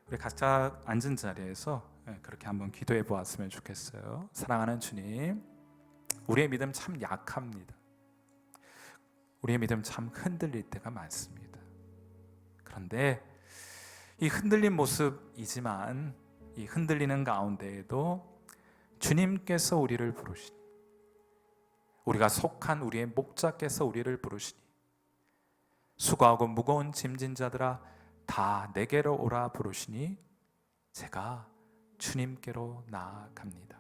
우리 각자 앉은 자리에서 그렇게 한번 기도해 보았으면 좋겠어요. 사랑하는 주님, 우리의 믿음 참 약합니다. 우리의 믿음 참 흔들릴 때가 많습니다. 그런데 이 흔들린 모습이지만 이 흔들리는 가운데에도 주님께서 우리를 부르시니, 우리가 속한 우리의 목자께서 우리를 부르시니, 수고하고 무거운 짐진 자들아 다 내게로 오라 부르시니 제가 주님께로 나아갑니다.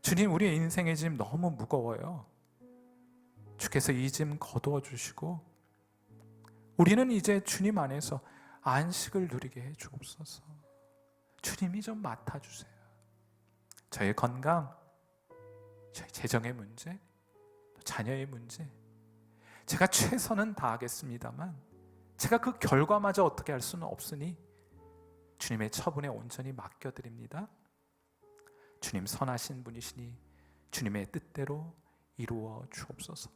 주님, 우리의 인생의 짐 너무 무거워요. 주께서 이 짐 거두어 주시고 우리는 이제 주님 안에서 안식을 누리게 해 주옵소서. 주님이 좀 맡아주세요. 저의 건강, 저희 재정의 문제, 자녀의 문제, 제가 최선은 다하겠습니다만 제가 그 결과마저 어떻게 할 수는 없으니 주님의 처분에 온전히 맡겨드립니다. 주님 선하신 분이시니 주님의 뜻대로 이루어 주옵소서.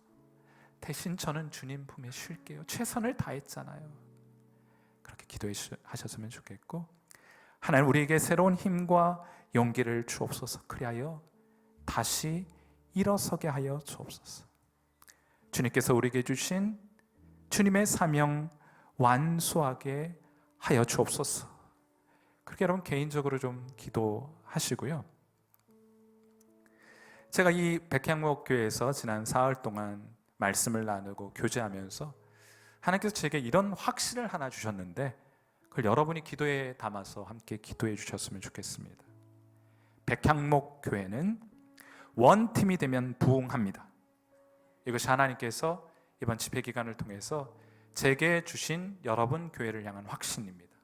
대신 저는 주님 품에 쉴게요. 최선을 다했잖아요. 그렇게 기도하셨으면 좋겠고, 하나님 우리에게 새로운 힘과 용기를 주옵소서. 그리하여 다시 일어서게 하여 주옵소서. 주님께서 우리에게 주신 주님의 사명 완수하게 하여 주옵소서. 그렇게 여러분 개인적으로 좀 기도하시고요. 제가 이 백향목교회에서 지난 사흘 동안 말씀을 나누고 교제하면서 하나님께서 제게 이런 확신을 하나 주셨는데 그걸 여러분이 기도에 담아서 함께 기도해 주셨으면 좋겠습니다. 백향목교회는 원팀이 되면 부흥합니다. 이것이 하나님께서 이번 집회 기간을 통해서 제게 주신 여러분 교회를 향한 확신입니다.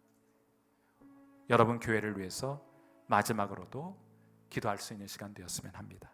여러분 교회를 위해서 마지막으로도 기도할 수 있는 시간 되었으면 합니다.